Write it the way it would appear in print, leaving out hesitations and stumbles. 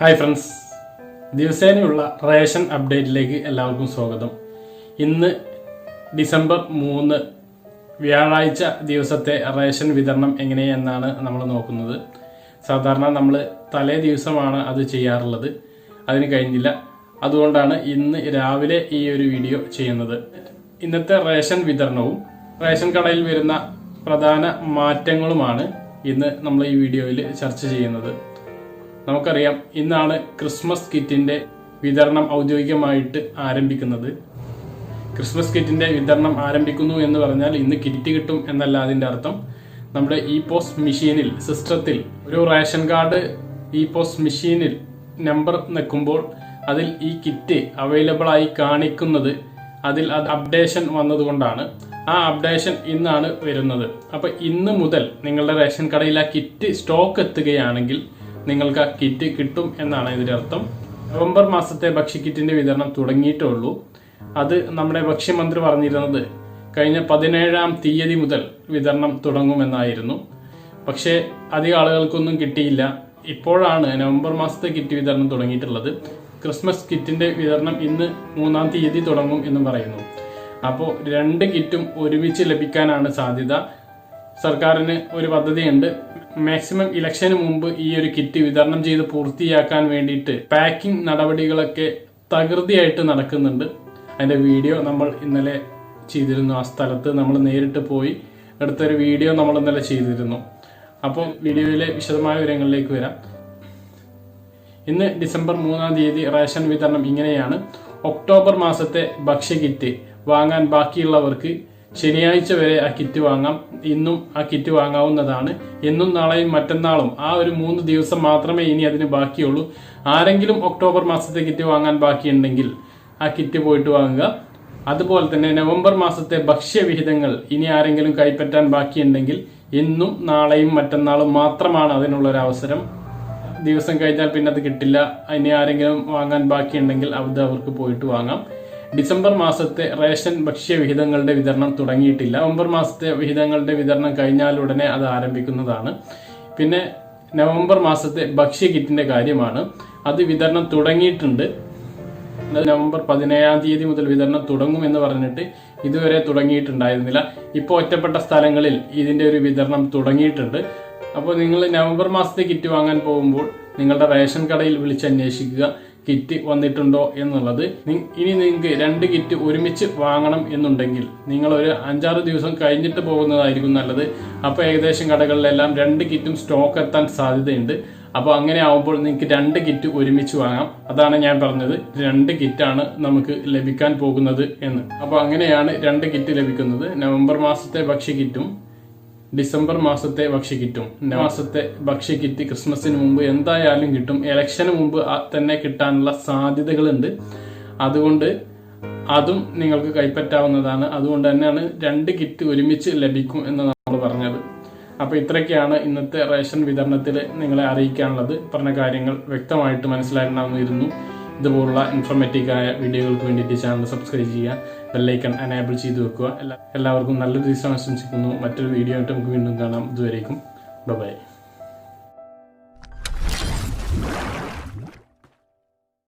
Hi friends, ദിവസേനയുള്ള ration അപ്ഡേറ്റിലേക്ക് എല്ലാവർക്കും സ്വാഗതം. ഇന്ന് ഡിസംബർ 3 വ്യാഴാഴ്ച ദിവസത്തെ റേഷൻ വിതരണം എങ്ങനെയെന്നാണ് നമ്മൾ നോക്കുന്നത്. സാധാരണ നമ്മൾ തലേ ദിവസമാണ് അത് ചെയ്യാറുള്ളത്. അതിന് കഴിഞ്ഞില്ല. അതുകൊണ്ടാണ് ഇന്ന് രാവിലെ ഈ ഒരു വീഡിയോ ചെയ്യുന്നത്. ഇന്നത്തെ റേഷൻ വിതരണവും റേഷൻ കടയിൽ വരുന്ന പ്രധാന മാറ്റങ്ങളുമാണ് ഇന്ന് നമ്മൾ ഈ വീഡിയോയിൽ ചർച്ച ചെയ്യുന്നത്. നമുക്കറിയാം, ഇന്നാണ് ക്രിസ്മസ് കിറ്റിന്റെ വിതരണം ഔദ്യോഗികമായിട്ട് ആരംഭിക്കുന്നത്. ക്രിസ്മസ് കിറ്റിന്റെ വിതരണം ആരംഭിക്കുന്നു എന്ന് പറഞ്ഞാൽ ഇന്ന് കിറ്റ് കിട്ടും എന്നല്ല അതിന്റെ അർത്ഥം. നമ്മുടെ ഇ പോസ്റ്റ് മെഷീനിൽ സിസ്റ്റത്തിൽ ഒരു റേഷൻ കാർഡ് ഇ പോസ്റ്റ് മെഷീനിൽ നമ്പർ നിൽക്കുമ്പോൾ അതിൽ ഈ കിറ്റ് അവൈലബിൾ ആയി കാണിക്കുന്നത് അതിൽ അത് അപ്ഡേഷൻ വന്നതുകൊണ്ടാണ്. ആ അപ്ഡേഷൻ ഇന്നാണ് വരുന്നത്. അപ്പൊ ഇന്ന് മുതൽ നിങ്ങളുടെ റേഷൻ കടയിൽ ആ കിറ്റ് സ്റ്റോക്ക് എത്തുകയാണെങ്കിൽ നിങ്ങൾക്ക് ആ കിറ്റ് കിട്ടും എന്നാണ് ഇതിന്റെ അർത്ഥം. നവംബർ മാസത്തെ ഭക്ഷ്യക്കിറ്റിന്റെ വിതരണം തുടങ്ങിയിട്ടുള്ളൂ. അത് നമ്മുടെ ഭക്ഷ്യമന്ത്രി പറഞ്ഞിരുന്നത് കഴിഞ്ഞ 17-ാം തീയതി മുതൽ വിതരണം തുടങ്ങുമെന്നായിരുന്നു. പക്ഷേ അധികം ആളുകൾക്കൊന്നും കിട്ടിയില്ല. ഇപ്പോഴാണ് നവംബർ മാസത്തെ കിറ്റ് വിതരണം തുടങ്ങിയിട്ടുള്ളത്. ക്രിസ്മസ് കിറ്റിന്റെ വിതരണം ഇന്ന് 3-ാം തീയതി തുടങ്ങും എന്നും പറയുന്നു. അപ്പോൾ 2 കിറ്റും ഒരുമിച്ച് ലഭിക്കാനാണ് സാധ്യത. സർക്കാരിന് ഒരു പദ്ധതിയുണ്ട്. മാക്സിമം ഇലക്ഷന് മുമ്പ് ഈ ഒരു കിറ്റ് വിതരണം ചെയ്ത് പൂർത്തിയാക്കാൻ വേണ്ടിയിട്ട് പാക്കിംഗ് നടപടികളൊക്കെ തകൃതിയായിട്ട് നടക്കുന്നുണ്ട്. അതിന്റെ വീഡിയോ നമ്മൾ ഇന്നലെ ചെയ്തിരുന്നു. ആ സ്ഥലത്ത് നമ്മൾ നേരിട്ട് പോയി എടുത്തൊരു വീഡിയോ നമ്മൾ ഇന്നലെ ചെയ്തിരുന്നു. അപ്പോൾ വീഡിയോയിലെ വിശദമായ വിവരങ്ങളിലേക്ക് വരാം. ഇന്ന് ഡിസംബർ 3-ാം തീയതി റേഷൻ വിതരണം ഇങ്ങനെയാണ്. ഒക്ടോബർ മാസത്തെ ഭക്ഷ്യക്കിറ്റ് വാങ്ങാൻ ബാക്കിയുള്ളവർക്ക് ശനിയാഴ്ച വരെ ആ കിറ്റ് വാങ്ങാം. ഇന്നും ആ കിറ്റ് വാങ്ങാവുന്നതാണ്. ഇന്നും നാളെയും മറ്റന്നാളും ആ ഒരു 3 ദിവസം മാത്രമേ ഇനി അതിന് ബാക്കിയുള്ളൂ. ആരെങ്കിലും ഒക്ടോബർ മാസത്തെ കിറ്റ് വാങ്ങാൻ ബാക്കിയുണ്ടെങ്കിൽ ആ കിറ്റ് പോയിട്ട് വാങ്ങുക. അതുപോലെ തന്നെ നവംബർ മാസത്തെ ഭക്ഷ്യവിഹിതങ്ങൾ ഇനി ആരെങ്കിലും കൈപ്പറ്റാൻ ബാക്കിയുണ്ടെങ്കിൽ ഇന്നും നാളെയും മറ്റന്നാളും മാത്രമാണ് അതിനുള്ളൊരു അവസരം. ദിവസം കഴിഞ്ഞാൽ പിന്നെ അത് കിട്ടില്ല. ഇനി ആരെങ്കിലും വാങ്ങാൻ ബാക്കിയുണ്ടെങ്കിൽ അത് അവർക്ക് പോയിട്ട് വാങ്ങാം. ഡിസംബർ മാസത്തെ റേഷൻ ഭക്ഷ്യവിഹിതങ്ങളുടെ വിതരണം തുടങ്ങിയിട്ടില്ല. നവംബർ മാസത്തെ വിഹിതങ്ങളുടെ വിതരണം കഴിഞ്ഞാൽ ഉടനെ അത് ആരംഭിക്കുന്നതാണ്. പിന്നെ നവംബർ മാസത്തെ ഭക്ഷ്യക്കിറ്റിന്റെ കാര്യമാണ്. അത് വിതരണം തുടങ്ങിയിട്ടുണ്ട്. നവംബർ 17-ാം തീയതി മുതൽ വിതരണം തുടങ്ങും എന്ന് പറഞ്ഞിട്ട് ഇതുവരെ തുടങ്ങിയിട്ടുണ്ടായിരുന്നില്ല. ഇപ്പോൾ ഒറ്റപ്പെട്ട സ്ഥലങ്ങളിൽ ഇതിന്റെ ഒരു വിതരണം തുടങ്ങിയിട്ടുണ്ട്. അപ്പോൾ നിങ്ങൾ നവംബർ മാസത്തെ കിറ്റ് വാങ്ങാൻ പോകുമ്പോൾ നിങ്ങളുടെ റേഷൻ കടയിൽ വിളിച്ചന്വേഷിക്കുക കിറ്റ് വന്നിട്ടുണ്ടോ എന്നുള്ളത്. ഇനി നിങ്ങൾക്ക് 2 കിറ്റ് ഒരുമിച്ച് വാങ്ങണം എന്നുണ്ടെങ്കിൽ നിങ്ങൾ ഒരു 5-6 ദിവസം കഴിഞ്ഞിട്ട് പോകുന്നതായിരിക്കും നല്ലത്. അപ്പോൾ ഏകദേശം കടകളിലെല്ലാം 2 കിറ്റും സ്റ്റോക്ക് എത്താൻ സാധ്യതയുണ്ട്. അപ്പോൾ അങ്ങനെ ആവുമ്പോൾ നിങ്ങൾക്ക് 2 കിറ്റ് ഒരുമിച്ച് വാങ്ങാം. അതാണ് ഞാൻ പറഞ്ഞത്, 2 കിറ്റാണ് നമുക്ക് ലഭിക്കാൻ പോകുന്നത് എന്ന്. അപ്പോൾ അങ്ങനെയാണ് 2 കിറ്റ് ലഭിക്കുന്നത്. നവംബർ മാസത്തെ ഭക്ഷ്യക്കിറ്റും ഡിസംബർ മാസത്തെ ഭക്ഷ്യക്കിറ്റും. മാസത്തെ ഭക്ഷ്യക്കിറ്റ് ക്രിസ്മസിന് മുമ്പ് എന്തായാലും കിട്ടും. ഇലക്ഷന് മുമ്പ് തന്നെ കിട്ടാനുള്ള സാധ്യതകളുണ്ട്. അതുകൊണ്ട് അതും നിങ്ങൾക്ക് കൈപ്പറ്റാവുന്നതാണ്. അതുകൊണ്ട് തന്നെയാണ് 2 കിറ്റ് ഒരുമിച്ച് ലഭിക്കും എന്ന് നമ്മൾ പറഞ്ഞത്. അപ്പൊ ഇത്രയൊക്കെയാണ് ഇന്നത്തെ റേഷൻ വിതരണത്തിൽ നിങ്ങളെ അറിയിക്കാനുള്ളത്. പറഞ്ഞ കാര്യങ്ങൾ വ്യക്തമായിട്ട് മനസ്സിലാക്കണമെന്നിരുന്നു. ഇതുപോലുള്ള ഇൻഫോർമേറ്റീവായ വീഡിയോകൾക്ക് വേണ്ടിയിട്ട് ചാനൽ സബ്സ്ക്രൈബ് ചെയ്യുക, ബെല്ലൈക്കൺ എനേബിൾ ചെയ്ത് വെക്കുക. എല്ലാവർക്കും നല്ലൊരു ദിവസം ആശംസിക്കുന്നു. മറ്റൊരു വീഡിയോ ആയിട്ട് നമുക്ക് വീണ്ടും കാണാം. ഇതുവരേക്കും ബൈ.